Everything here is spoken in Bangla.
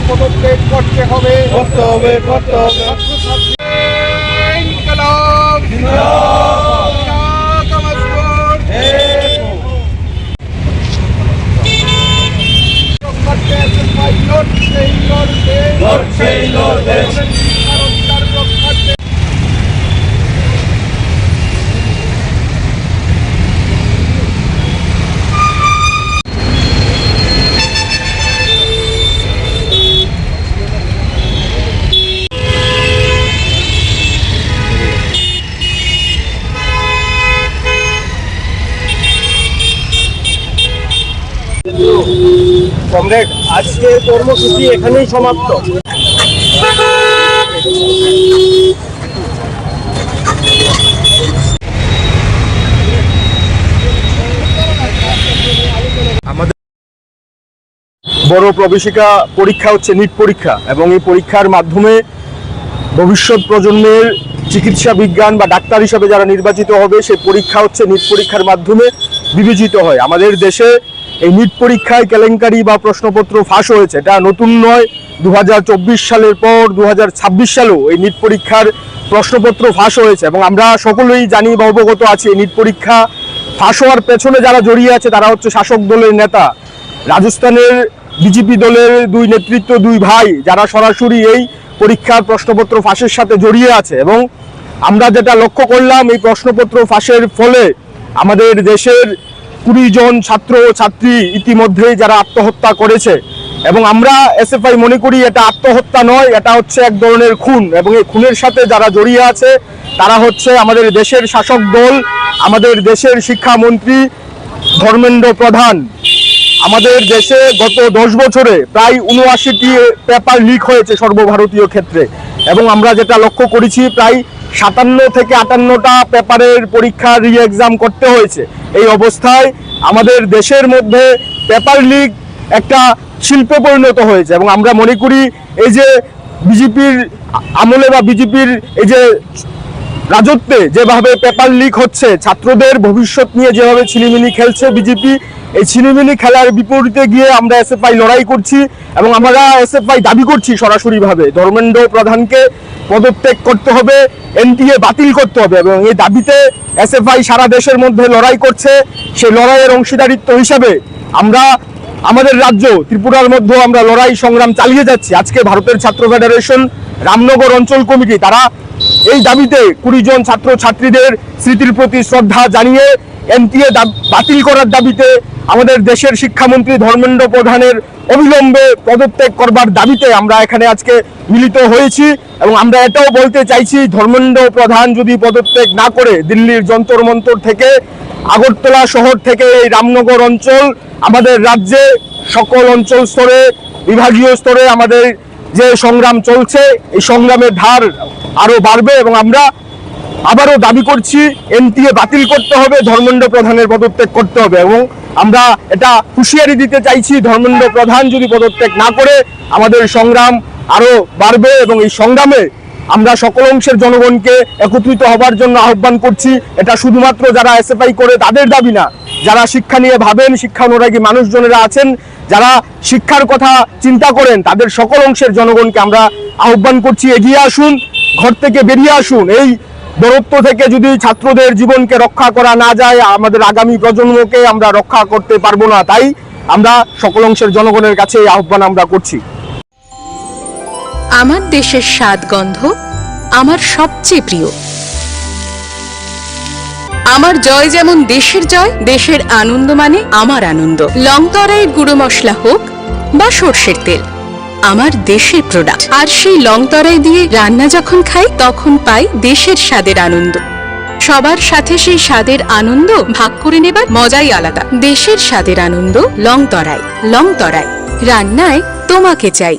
পদক্ষেপ করতে হবে কমরেড, আজকের কর্মসূচি এখানেই সমাপ্ত। আমাদের বড় প্রবেশিকা পরীক্ষা হচ্ছে নিট পরীক্ষা, এবং এই পরীক্ষার মাধ্যমে ভবিষ্যৎ প্রজন্মের চিকিৎসা বিজ্ঞান বা ডাক্তার হিসেবে যারা নির্বাচিত হবে, সেই পরীক্ষা হচ্ছে নিট পরীক্ষার মাধ্যমে বিবেচিত হয়। আমাদের দেশে এই নিট পরীক্ষায় কেলেঙ্কারি বা প্রশ্নপত্র ফাঁস হয়েছে, এটা নতুন নয়। 2024 সালের পর 2026 সালেও এই নিট পরীক্ষার প্রশ্নপত্র ফাঁস হয়েছে, এবং আমরা সকলেই জানি বা অবগত আছি এই নিট পরীক্ষা ফাঁস হওয়ার পেছনে যারা জড়িয়ে আছে তারা হচ্ছে শাসক দলের নেতা, রাজস্থানের বিজেপি দলের দুই ভাই, যারা সরাসরি এই পরীক্ষার প্রশ্নপত্র ফাঁসের সাথে জড়িয়ে আছে। এবং আমরা যেটা লক্ষ্য করলাম, এই প্রশ্নপত্র ফাঁসের ফলে আমাদের দেশের 20 জন ছাত্র ও ছাত্রী ইতিমধ্যেই যারা আত্মহত্যা করেছে, এবং আমরা এসএফআই মনে করি এটা আত্মহত্যা নয়, এটা হচ্ছে এক ধরনের খুন। এবং এই খুনের সাথে যারা জড়িয়ে আছে তারা হচ্ছে আমাদের দেশের শাসক দল, আমাদের দেশের শিক্ষামন্ত্রী ধর্মেন্দ্র প্রধান। আমাদের দেশে গত 10 বছরে প্রায় 79টি পেপার লিক হয়েছে সর্বভারতীয় ক্ষেত্রে, এবং আমরা যেটা লক্ষ্য করেছি প্রায় 57 থেকে 58টা পেপারের পরীক্ষা রি এক্সাম করতে হয়েছে। এই অবস্থায় আমাদের দেশের মধ্যে পেপার লিক একটা শিল্পে পরিণত হয়েছে, এবং আমরা মনে করি এই যে বিজেপির আমলে বা বিজেপির এই যে রাজত্বে যেভাবে পেপার লিক হচ্ছে, ছাত্রদের ভবিষ্যৎ নিয়ে যেভাবে ছিনিমিনি খেলছে বিজেপি, এই ছিনিমিনি খেলার বিপরীতে গিয়ে আমরা এসএফআই লড়াই করছি, এবং আমরা এসএফআই দাবি করছি সরাসরিভাবে ধর্মেন্দ্র প্রধানকে পদত্যাগ করতে হবে, এনটিএ বাতিল করতে হবে। এবং এই দাবিতে এসএফআই সারা দেশের মধ্যে লড়াই করছে। সেই লড়াইয়ের অংশীদারিত্ব হিসাবে আমরা আমাদের রাজ্য ত্রিপুরার মধ্যে আমরা লড়াই সংগ্রাম চালিয়ে যাচ্ছি। আজকে ভারতের ছাত্র ফেডারেশন রামনগর অঞ্চল কমিটি তারা এই দাবিতে 20 জন ছাত্র ছাত্রীদের স্মৃতির প্রতি শ্রদ্ধা জানিয়ে এনটিএ বাতিল করার দাবিতে আমাদের দেশের শিক্ষামন্ত্রী ধর্মেন্দ্র প্রধানের অবিলম্বে পদত্যাগ করবার দাবিতে আমরা এখানে আজকে মিলিত হয়েছি। এবং আমরা এটাও বলতে চাইছি, ধর্মেন্দ্র প্রধান যদি পদত্যাগ না করে দিল্লির যন্তর মন্তর থেকে, আগরতলা শহর থেকে এই রামনগর অঞ্চল, আমাদের রাজ্যে সকল অঞ্চল স্তরে, বিভাগীয় স্তরে আমাদের যে সংগ্রাম চলছে, এই সংগ্রামের ধার আরো বাড়বে। এবং আমরা আবারও দাবি করছি এনটিএ বাতিল করতে হবে, ধর্মেন্দ্র প্রধানের পদত্যাগ করতে হবে। এবং আমরা এটা হুঁশিয়ারি দিতে চাইছি, ধর্মেন্দ্র প্রধান যদি পদত্যাগ না করে আমাদের সংগ্রাম আরো বাড়বে। এবং এই সংগ্রামে আমরা সকল অংশের জনগণকে একত্রিত হবার জন্য আহ্বান করছি। এটা শুধুমাত্র যারা এসএফআই করে তাদের দাবি না, যারা শিক্ষা নিয়ে ভাবেন, শিক্ষা অনুরাগী মানুষজনেরা আছেন, যারা শিক্ষার কথা চিন্তা করেন, তাদের সকল অংশের জনগণকে আমরা আহ্বান করছি, এগিয়ে আসুন, ঘর থেকে বেরিয়ে আসুন। এই দূরত্ব থেকে যদি ছাত্রদের জীবনকে রক্ষা করা না যায়, আমাদের আগামী প্রজন্মকে আমরা রক্ষা করতে পারবো না। তাই আমরা সকল অংশের জনগণের কাছে এই আহ্বান আমরা করছি। আমার দেশের স্বাদ গন্ধ আমার সবচেয়ে প্রিয়। আমার জয় যেমন দেশের জয়, দেশের আনন্দ মানে আমার আনন্দ। লংতরাইয়ের গুঁড়ো মশলা হোক বা সর্ষের তেল, আমার দেশের প্রোডাক্ট। আর সেই লংতরাই দিয়ে রান্না যখন খাই তখন পাই দেশের স্বাদের আনন্দ। সবার সাথে সেই স্বাদের আনন্দ ভাগ করে নেবার মজাই আলাদা। দেশের স্বাদের আনন্দ লংতরায়। লংতরায়, রান্নায় তোমাকে চাই।